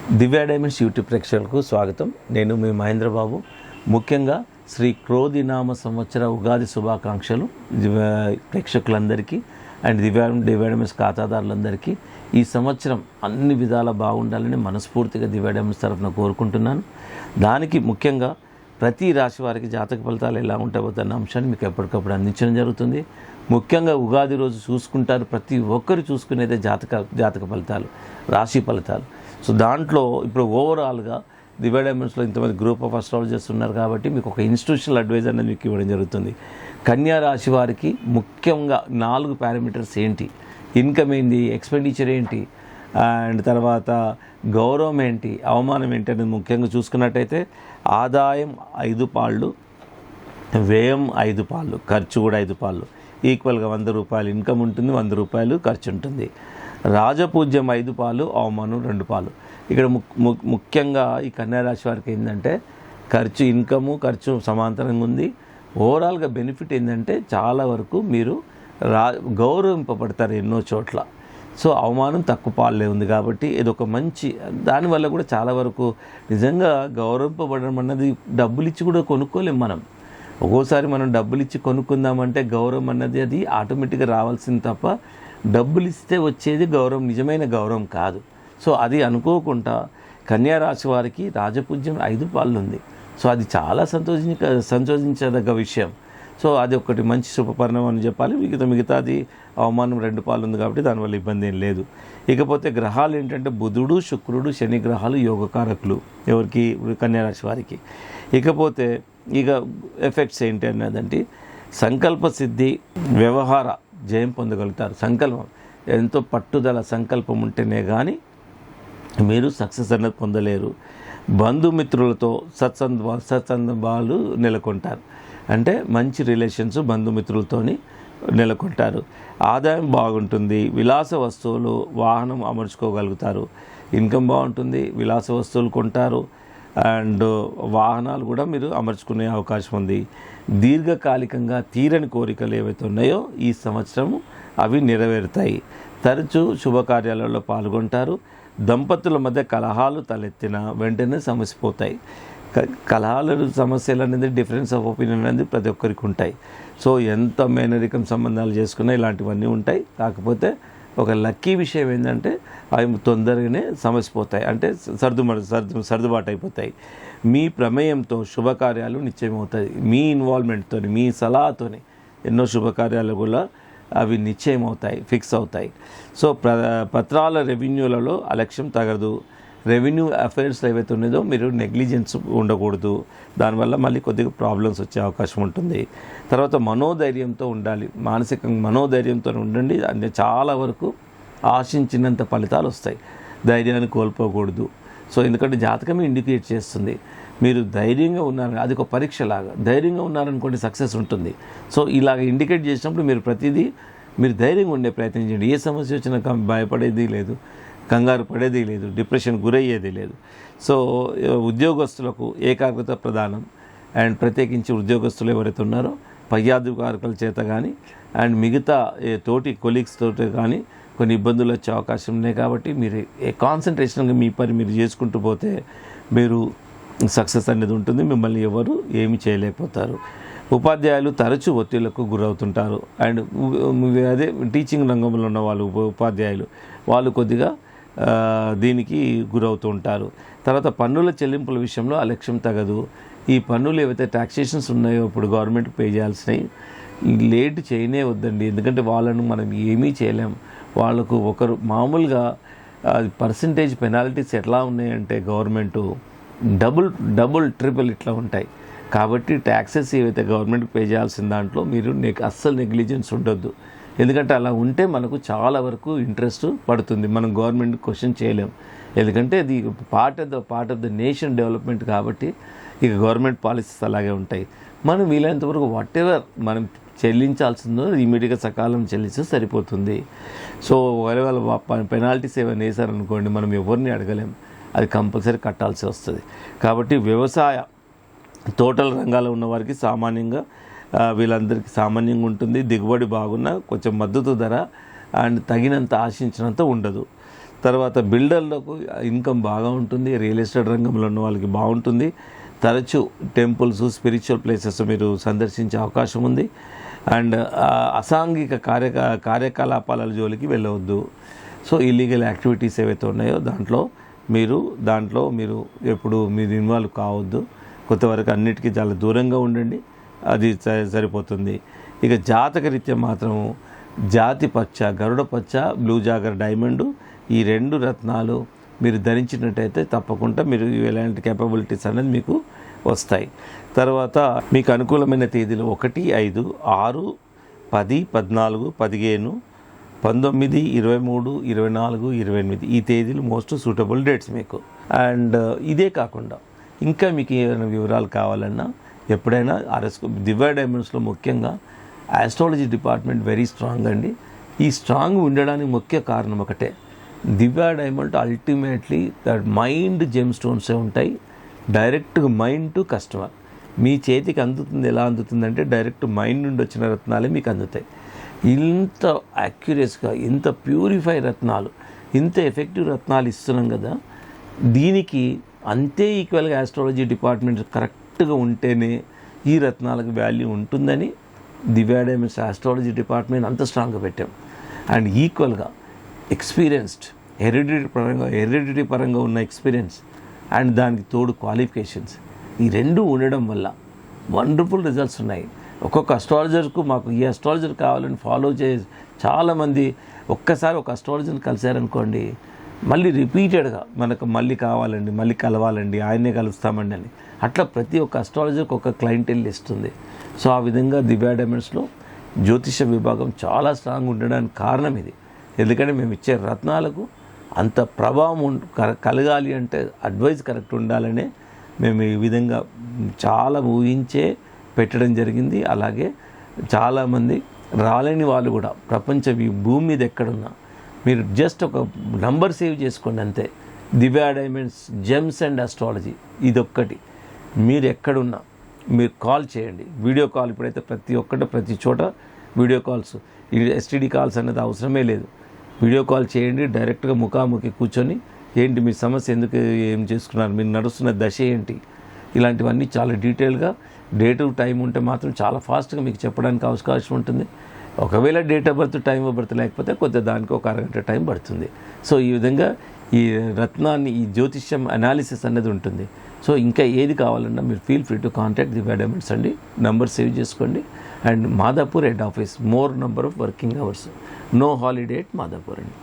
దివ్య diamonds YouTube ప్రేక్షకులకు స్వాగతం. నేను మీ మహేంద్రబాబు. ముఖ్యంగా శ్రీ క్రోధినామ సంవత్సర ఉగాది శుభాకాంక్షలు ప్రేక్షకులందరికీ అండ్ దివ్య డైమండ్స్ ఖాతాదారులందరికీ ఈ సంవత్సరం అన్ని విధాలా బాగుండాలని మనస్ఫూర్తిగా దివ్య డైమండ్స్ తరఫున కోరుకుంటున్నాను. దానికి ముఖ్యంగా ప్రతి రాశి వారికి జాతక ఫలితాలు ఎలా ఉంటాయో అన్న అంశాన్ని మీకు ఎప్పటికప్పుడు అందించడం జరుగుతుంది. ముఖ్యంగా ఉగాది రోజు చూసుకుంటారు, ప్రతి ఒక్కరు చూసుకునేదే జాతక ఫలితాలు, రాశి ఫలితాలు. సో దాంట్లో ఇప్పుడు ఓవరాల్గా దివ్య డైమండ్స్లో ఇంతమంది గ్రూప్ ఆఫ్ అస్ట్రాలజర్స్ ఉన్నారు కాబట్టి మీకు ఒక ఇన్స్టిట్యూషనల్ అడ్వైజ్ అనేది మీకు ఇవ్వడం జరుగుతుంది. కన్యా రాశి వారికి ముఖ్యంగా 4 పారామీటర్స్ ఏంటి, ఇన్కమ్ ఏంటి, ఎక్స్పెండిచర్ ఏంటి, అండ్ తర్వాత గౌరవం ఏంటి, అవమానం ఏంటి అనేది ముఖ్యంగా చూసుకున్నట్టయితే ఆదాయం 5 పాళ్ళు, వ్యయం 5 పాళ్ళు, ఖర్చు కూడా 5 పాళ్ళు, ఈక్వల్గా 100 రూపాయలు ఇన్కమ్ ఉంటుంది, 100 రూపాయలు ఖర్చు ఉంటుంది. రాజపూజ్యం 5 పాలు, అవమానం 2 పాలు. ఇక్కడ ముఖ్యంగా ఈ కన్యా రాశి వారికి ఏంటంటే ఖర్చు సమాంతరంగా ఉంది. ఓవరాల్గా బెనిఫిట్ ఏంటంటే చాలా వరకు మీరు గౌరవింపబడతారు ఎన్నో చోట్ల. సో అవమానం తక్కువ పాలే ఉంది కాబట్టి ఇది ఒక మంచి, దానివల్ల కూడా చాలా వరకు నిజంగా గౌరవింపబడడం అన్నది డబ్బులు ఇచ్చి కూడా కొనుక్కోలేం మనం. ఒక్కోసారి మనం డబ్బులు ఇచ్చి కొనుక్కుందామంటే గౌరవం అన్నది అది ఆటోమేటిక్గా రావాల్సింది తప్ప డబ్బులు ఇస్తే వచ్చేది గౌరవం, నిజమైన గౌరవం కాదు. సో అది అనుకోకుండా కన్యా రాశి వారికి రాజపూజ్యం 5 పాళ్ళు ఉంది. సో అది చాలా సంతోషించదగ్గ విషయం. సో అది ఒకటి మంచి శుభపరిణామం అని చెప్పాలి. మిగతాది అవమానం 2 పాలు ఉంది కాబట్టి దానివల్ల ఇబ్బంది ఏం లేదు. ఇకపోతే గ్రహాలు ఏంటంటే బుధుడు, శుక్రుడు, శని గ్రహాలు యోగకారకులు ఎవరికి, కన్యా రాశి వారికి. ఇకపోతే ఇక ఎఫెక్ట్స్ ఏంటి అన్నదంటే సంకల్ప సిద్ధి, వ్యవహార జయం పొందగలుగుతారు. సంకల్పం ఎంతో పట్టుదల సంకల్పం ఉంటేనే కానీ మీరు సక్సెస్ అనేది పొందలేరు. బంధుమిత్రులతో సత్సంబంధాలు నెలకొంటారు, అంటే మంచి రిలేషన్స్ బంధుమిత్రులతోని నెలకొంటారు. ఆదాయం బాగుంటుంది, విలాస వస్తువులు వాహనం అమర్చుకోగలుగుతారు. ఇన్కమ్ బాగుంటుంది, విలాస వస్తువులు కొంటారు అండ్ వాహనాలు కూడా మీరు అమర్చుకునే అవకాశం ఉంది. దీర్ఘకాలికంగా తీరని కోరికలు ఏవైతే ఉన్నాయో ఈ సంవత్సరం అవి నెరవేరుతాయి. తరచూ శుభకార్యాలలో పాల్గొంటారు. దంపతుల మధ్య కలహాలు తలెత్తిన వెంటనే సమసిపోతాయి. సమస్యలు అనేది డిఫరెన్స్ ఆఫ్ ఒపీనియన్ అనేది ప్రతి ఒక్కరికి ఉంటాయి. సో ఎంత మేనరికం సంబంధాలు చేసుకున్నా ఇలాంటివన్నీ ఉంటాయి. కాకపోతే ఒక లక్కీ విషయం ఏంటంటే అవి తొందరగానే సమసిపోతాయి, అంటే సర్దుబాటు అయిపోతాయి. మీ ప్రమేయంతో శుభకార్యాలు నిశ్చయమవుతాయి. మీ ఇన్వాల్వ్మెంట్తో, మీ సలహాతోని ఎన్నో శుభకార్యాలు కూడా అవి నిశ్చయమవుతాయి, ఫిక్స్ అవుతాయి. సో పత్రాల రెవెన్యూలలో అలక్ష్యం తగదు. రెవెన్యూ అఫైర్స్ ఏవైతే ఉన్నదో మీరు నెగ్లిజెన్స్ ఉండకూడదు, దానివల్ల మళ్ళీ కొద్దిగా ప్రాబ్లమ్స్ వచ్చే అవకాశం ఉంటుంది. తర్వాత మనోధైర్యంతో ఉండాలి, మానసికంగా మనోధైర్యంతో ఉండండి. అంటే చాలా వరకు ఆశించినంత ఫలితాలు వస్తాయి. ధైర్యాన్ని కోల్పోకూడదు. సో ఎందుకంటే జాతకమే ఇండికేట్ చేస్తుంది మీరు ధైర్యంగా ఉన్నారని, అది ఒక పరీక్షలాగా. ధైర్యంగా ఉన్నారనుకోండి సక్సెస్ ఉంటుంది. సో ఇలాగ ఇండికేట్ చేసినప్పుడు మీరు ప్రతిదీ మీరు ధైర్యంగా ఉండే ప్రయత్నం చేయండి. ఏ సమస్య వచ్చినా భయపడేది లేదు, కంగారు పడేది లేదు, డిప్రెషన్ గురయ్యేది లేదు. సో ఉద్యోగస్తులకు ఏకాగ్రత ప్రధానం. అండ్ ప్రత్యేకించి ఉద్యోగస్తులు ఎవరైతే ఉన్నారో పై అధికారుల చేత కానీ అండ్ మిగతా తోటి కొలీగ్స్ తోటి కానీ కొన్ని ఇబ్బందులు వచ్చే అవకాశం ఉన్నాయి. కాబట్టి మీరు కాన్సన్ట్రేషన్గా మీ పని మీరు చేసుకుంటూ పోతే మీరు సక్సెస్ అనేది ఉంటుంది. మిమ్మల్ని ఎవరు ఏమి చేయలేకపోతారు. ఉపాధ్యాయులు తరచూ ఒత్తిళ్లకు గురవుతుంటారు. అండ్ అదే టీచింగ్ రంగంలో ఉన్న వాళ్ళు ఉపాధ్యాయులు వాళ్ళు కొద్దిగా దీనికి గురవుతూ ఉంటారు. తర్వాత పన్నుల చెల్లింపుల విషయంలో అలక్ష్యం తగదు. ఈ పన్నులు ఏవైతే ట్యాక్సేషన్స్ ఉన్నాయో ఇప్పుడు గవర్నమెంట్కి పే చేయాల్సినవి లేట్ చేయనే వద్దండి. ఎందుకంటే వాళ్ళను మనం ఏమీ చేయలేం. వాళ్ళకు ఒకరు మామూలుగా పర్సంటేజ్ పెనాల్టీస్ ఎట్లా ఉన్నాయంటే గవర్నమెంటు డబుల్ ట్రిపుల్ ఇట్లా ఉంటాయి. కాబట్టి ట్యాక్సెస్ ఏవైతే గవర్నమెంట్కి పే చేయాల్సిన దాంట్లో మీరు అస్సలు నెగ్లిజెన్స్ ఉండొద్దు. ఎందుకంటే అలా ఉంటే మనకు చాలా వరకు ఇంట్రెస్ట్ పడుతుంది. మనం గవర్నమెంట్ క్వశ్చన్ చేయలేం, ఎందుకంటే అది part of the nation development. కాబట్టి ఇక గవర్నమెంట్ పాలసీస్ అలాగే ఉంటాయి. మనం వీలైనంత వరకు వాట్ ఎవర్ మనం చెల్లించాల్సిందో ఇమీడియట్గా సకాలం చెల్లిస్తే సరిపోతుంది. సో ఒకవేళ పెనాల్టీస్ ఏమైనా వేశారనుకోండి మనం ఎవరిని అడగలేం, అది కంపల్సరీ కట్టాల్సి వస్తుంది. కాబట్టి వ్యవసాయ తోటల రంగాల్లో ఉన్న వారికి సామాన్యంగా వీళ్ళందరికీ సామాన్యంగా ఉంటుంది. దిగుబడి బాగున్నా కొంచెం మద్దతు ధర అండ్ తగినంత ఆశించినంత ఉండదు. తర్వాత బిల్డర్లకు ఇన్కమ్ బాగా ఉంటుంది, రియల్ ఎస్టేట్ రంగంలో ఉన్న వాళ్ళకి బాగుంటుంది. తరచూ టెంపుల్స్, స్పిరిచువల్ ప్లేసెస్ మీరు సందర్శించే అవకాశం ఉంది. అండ్ అసాంఘిక కార్యకలాపాల జోలికి వెళ్ళవద్దు. సో ఇల్లీగల్ యాక్టివిటీస్ ఏవైతే ఉన్నాయో దాంట్లో మీరు ఎప్పుడు మీరు ఇన్వాల్వ్ కావద్దు. కొంతవరకు అన్నిటికీ చాలా దూరంగా ఉండండి, అది సరిపోతుంది. ఇక జాతకరీత్యా మాత్రం జాతి పచ్చ, గరుడ పచ్చ, బ్లూ జాగర్ డైమండ్, ఈ 2 రత్నాలు మీరు ధరించినట్టయితే తప్పకుండా మీరు ఎలాంటి కేపబిలిటీస్ అనేది మీకు వస్తాయి. తర్వాత మీకు అనుకూలమైన తేదీలు 1, 5, 6, 10, 14, 15, 19, 23, 24, 28 ఈ తేదీలు మోస్ట్ సూటబుల్ డేట్స్ మీకు. అండ్ ఇదే కాకుండా ఇంకా మీకు ఏమైనా వివరాలు కావాలన్నా ఎప్పుడైనా దివ్య డైమండ్స్లో ముఖ్యంగా ఆస్ట్రాలజీ డిపార్ట్మెంట్ వెరీ స్ట్రాంగ్ అండి. ఈ స్ట్రాంగ్ ఉండడానికి ముఖ్య కారణం ఒకటే, దివ్య డైమండ్ అల్టిమేట్లీ మైండ్ జెమ్ స్టోన్సే ఉంటాయి. డైరెక్ట్గా మైండ్ టు కస్టమర్ మీ చేతికి అందుతుంది. ఎలా అందుతుందంటే డైరెక్ట్ మైండ్ నుండి వచ్చిన రత్నాలే మీకు అందుతాయి. ఇంత యాక్యురేట్గా, ఇంత ప్యూరిఫై రత్నాలు, ఇంత ఎఫెక్టివ్ రత్నాలు ఇస్తున్నాం కదా, దీనికి అంతే ఈక్వల్గా ఆస్ట్రాలజీ డిపార్ట్మెంట్ కరెక్ట్గా ఉంటేనే ఈ రత్నాలకు వాల్యూ ఉంటుందని దివ్య డైమండ్స్ ఆస్ట్రాలజీ డిపార్ట్మెంట్ అంత స్ట్రాంగ్గా పెట్టాం. అండ్ ఈక్వల్గా ఎక్స్పీరియన్స్డ్ హెరిడిటరీ పరంగా ఉన్న ఎక్స్పీరియన్స్ అండ్ దానికి తోడు క్వాలిఫికేషన్స్, ఈ 2 ఉండడం వల్ల వండర్ఫుల్ రిజల్ట్స్ ఉన్నాయి. ఒక్కొక్క అస్ట్రాలజర్కు మాకు ఈ అస్ట్రాలజర్ కావాలని ఫాలో చాలామంది ఒక్కసారి ఒక అస్ట్రాలజర్ని కలిశారనుకోండి, మళ్ళీ రిపీటెడ్గా మనకు మళ్ళీ కావాలండి, మళ్ళీ కలవాలండి, ఆయన్నే కలుస్తామండి అని, అట్లా ప్రతి ఒక్క అస్ట్రాలజర్కి ఒక క్లయింటెల్ ఇస్తుంది. సో ఆ విధంగా దివ్య డైమండ్స్లో జ్యోతిష విభాగం చాలా స్ట్రాంగ్ ఉండడానికి కారణం ఇది. ఎందుకంటే మేము ఇచ్చే రత్నాలకు అంత ప్రభావం కలగాలి అంటే అడ్వైజ్ కరెక్ట్ ఉండాలనే మేము ఈ విధంగా చాలా ఊహించే పెట్టడం జరిగింది. అలాగే చాలామంది రాలేని వాళ్ళు కూడా ఈ భూమి మీద ఎక్కడున్నా మీరు జస్ట్ ఒక నంబర్ సేవ్ చేసుకోండి అంతే, దివ్య డైమండ్స్ జెమ్స్ అండ్ ఆస్ట్రాలజీ, ఇదొక్కటి. మీరు ఎక్కడున్నా మీరు కాల్ చేయండి, వీడియో కాల్. ఇప్పుడైతే ప్రతి చోట వీడియో కాల్స్, ఎస్టీడీ కాల్స్ అనేది అవసరమే లేదు. వీడియో కాల్ చేయండి, డైరెక్ట్గా ముఖాముఖి కూర్చొని ఏంటి మీ సమస్య, ఎందుకు ఏం చేసుకున్నారు, మీరు నడుస్తున్న దశ ఏంటి, ఇలాంటివన్నీ చాలా డీటెయిల్గా డేట్ టైం ఉంటే మాత్రం చాలా ఫాస్ట్గా మీకు చెప్పడానికి అవకాశం ఉంటుంది. ఒకవేళ date of birth, time of birth లేకపోతే కొద్దిగా దానికి ఒక అరగంట టైం పడుతుంది. సో ఈ విధంగా ఈ రత్నాన్ని, ఈ జ్యోతిష్యం అనాలిసిస్ అనేది ఉంటుంది. సో ఇంకా ఏది కావాలన్నా మీరు feel free to contact Divya Diamonds అండి. నంబర్ సేవ్ చేసుకోండి. And Madhapur head office, more number of working hours, no holiday at Madhapur అండి.